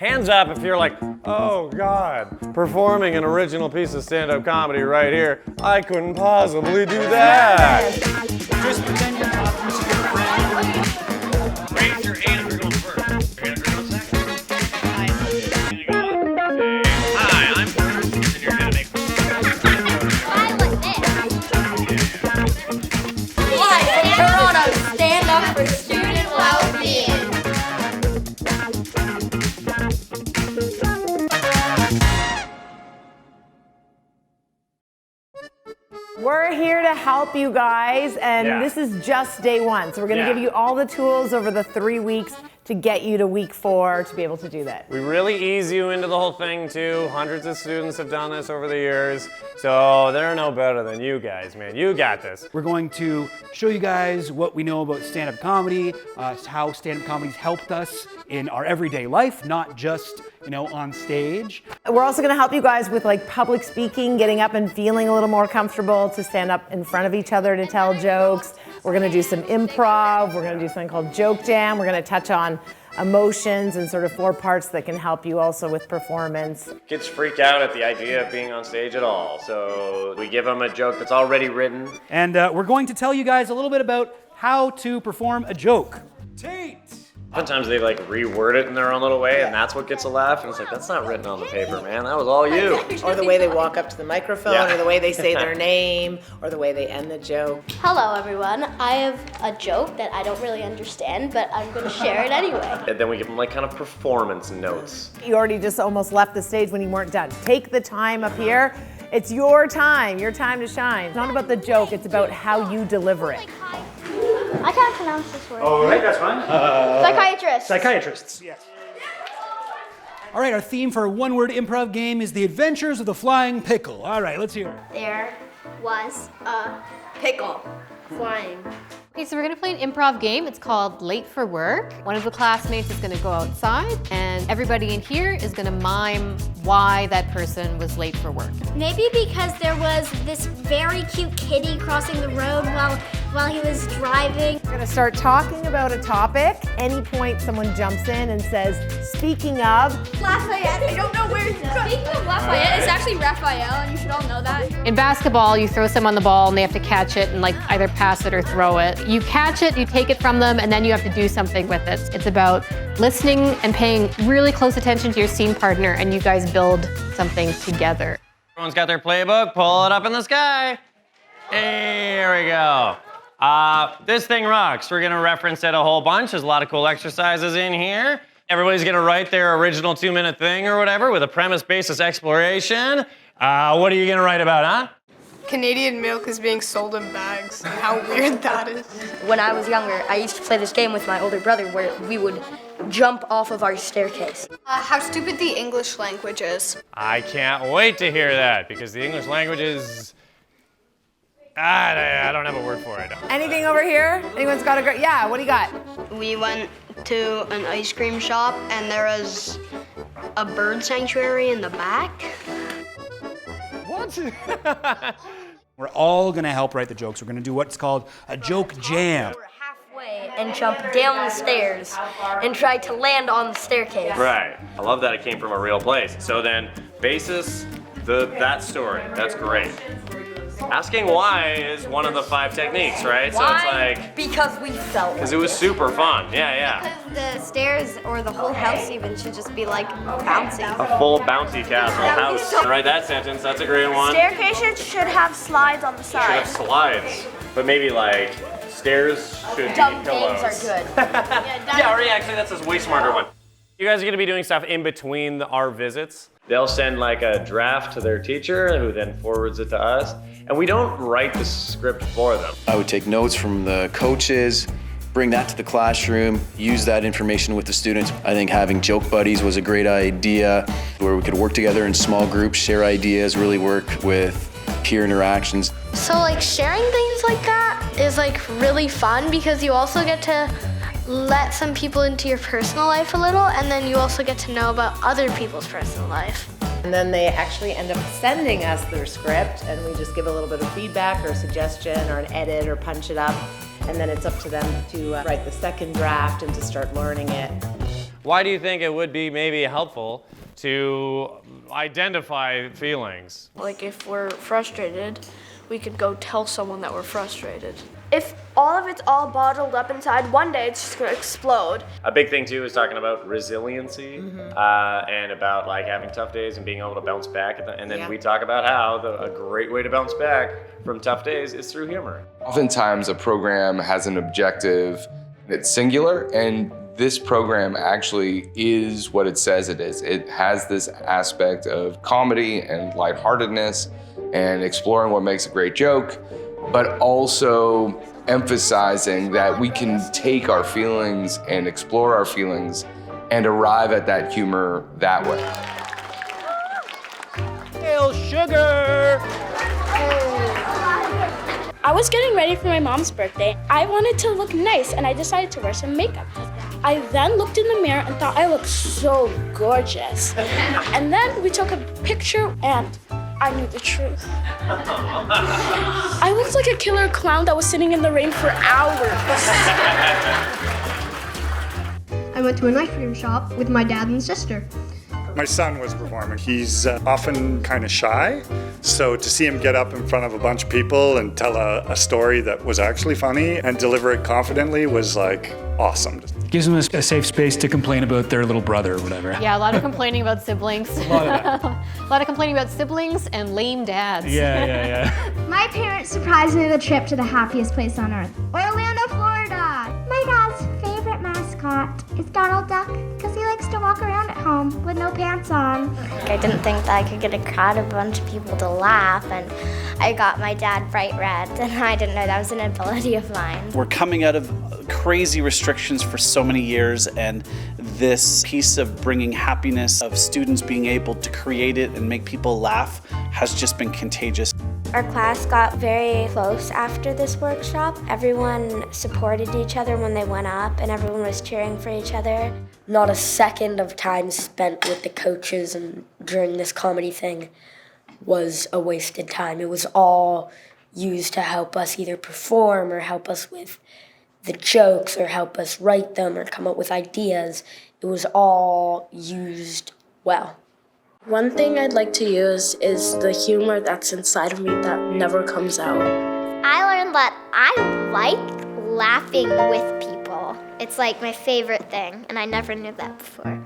Hands up if you're like, oh God, performing an original piece of stand-up comedy right here. I couldn't possibly do that. Just pretend you're talking to your friend. Raise your hand if you're going first. Your hand if you're going second. Hi. You got it? Say, hi, I'm first, and you're gonna make I like this. Why? Toronto, stand up for student well-being. We're here to help you guys, and this is just day one. So we're gonna give you all the tools over the 3 weeks to get you to week 4 to be able to do that. We really ease you into the whole thing too. Hundreds of students have done this over the years. So they're no better than you guys, man. You got this. We're going to show you guys what we know about stand-up comedy, how stand-up comedy's helped us in our everyday life, not just, on stage. We're also gonna help you guys with like public speaking, getting up and feeling a little more comfortable to stand up in front of each other to tell jokes. We're gonna do some improv. We're gonna do something called joke jam. We're gonna touch on emotions and sort of 4 parts that can help you also with performance. Kids freak out at the idea of being on stage at all. So we give them a joke that's already written. And we're going to tell you guys a little bit about how to perform a joke. Tate! Sometimes they like reword it in their own little way, and that's what gets a laugh. And it's like, that's not written on the paper, man. That was all you. Or the way they walk up to the microphone, or the way they say their name, or the way they end the joke. Hello, everyone. I have a joke that I don't really understand, but I'm going to share it anyway. And then we give them like kind of performance notes. You already just almost left the stage when you weren't done. Take the time up here. It's your time to shine. It's not about the joke, it's about how you deliver it. I can't pronounce this word. All right, that's fine. Psychiatrist. Psychiatrists, yes. All right, our theme for a one-word improv game is The Adventures of the Flying Pickle. All right, let's hear it. There was a pickle flying. Okay, so we're gonna play an improv game. It's called Late for Work. One of the classmates is gonna go outside, and everybody in here is gonna mime why that person was late for work. Maybe because there was this very cute kitty crossing the road while he was driving. We're gonna start talking about a topic. Any point someone jumps in and says, speaking of. Lafayette, I don't know where you got. Speaking of Lafayette, it's actually Raphael, and you should all know that. In basketball, you throw someone the ball and they have to catch it and like either pass it or throw it. You catch it, you take it from them, and then you have to do something with it. It's about listening and paying really close attention to your scene partner, and you guys build something together. Everyone's got their playbook. Pull it up in the sky. Here we go. This thing rocks. We're gonna reference it a whole bunch. There's a lot of cool exercises in here. Everybody's gonna write their original 2-minute thing or whatever with a premise basis exploration. What are you gonna write about, huh? Canadian milk is being sold in bags, and how weird that is. When I was younger, I used to play this game with my older brother where we would jump off of our staircase. How stupid the English language is. I can't wait to hear that because the English language is... I don't have a word for it. Anything over here? Anyone's got a great, yeah, what do you got? We went to an ice cream shop and there was a bird sanctuary in the back. What? We're all gonna help write the jokes. We're gonna do what's called a joke jam. We're halfway and jump down the stairs and try to land on the staircase. Right. I love that it came from a real place. So then, basis, that story. That's great. Asking why is one of the 5 techniques, right? Why? So it's like... Because we felt Because it was super fun. Yeah. The stairs or the whole house even should just be like bouncy. A full bouncy castle house. Write that sentence. That's a great one. Staircases should have slides on the Should have slides. But maybe like stairs should dumb be pillows. games are good. Yeah, or actually that's a way smarter one. You guys are gonna be doing stuff in between our visits. They'll send like a draft to their teacher who then forwards it to us. And we don't write the script for them. I would take notes from the coaches, bring that to the classroom, use that information with the students. I think having joke buddies was a great idea where we could work together in small groups, share ideas, really work with peer interactions. So like sharing things like that is like really fun because you also get to let some people into your personal life a little, and then you also get to know about other people's personal life. And then they actually end up sending us their script, and we just give a little bit of feedback or suggestion or an edit or punch it up, and then it's up to them to write the second draft and to start learning it. Why do you think it would be maybe helpful to identify feelings? Like if we're frustrated, we could go tell someone that we're frustrated. If all of it's all bottled up inside, one day it's just gonna explode. A big thing too is talking about resiliency and about like having tough days and being able to bounce back. And then we talk about how a great way to bounce back from tough days is through humor. Oftentimes a program has an objective that's singular, and this program actually is what it says it is. It has this aspect of comedy and lightheartedness and exploring what makes a great joke, but also emphasizing that we can take our feelings and explore our feelings and arrive at that humor that way. Hail sugar! I was getting ready for my mom's birthday. I wanted to look nice and I decided to wear some makeup. I then looked in the mirror and thought I looked so gorgeous. And then we took a picture and I knew the truth. I looked like a killer clown that was sitting in the rain for hours. I went to an ice cream shop with my dad and sister. My son was performing. He's often kind of shy, so to see him get up in front of a bunch of people and tell a story that was actually funny and deliver it confidently was like awesome. Gives them a safe space to complain about their little brother or whatever. Yeah, a lot of complaining about siblings. A lot of that. A lot of complaining about siblings and lame dads. Yeah. My parents surprised me with a trip to the happiest place on earth, Orlando, Florida. My dad's favorite mascot is Donald Duck because he likes to walk around at home with no pants on. I didn't think that I could get a crowd of a bunch of people to laugh, and I got my dad bright red, and I didn't know that was an ability of mine. We're coming out of crazy restrictions for so many years, and this piece of bringing happiness, of students being able to create it and make people laugh, has just been contagious. Our class got very close after this workshop. Everyone supported each other when they went up, and everyone was cheering for each other. Not a second of time spent with the coaches and during this comedy thing was a wasted time. It was all used to help us either perform or help us with the jokes or help us write them or come up with ideas. It was all used well. One thing I'd like to use is the humor that's inside of me that never comes out. I learned that I like laughing with people. It's like my favorite thing, and I never knew that before.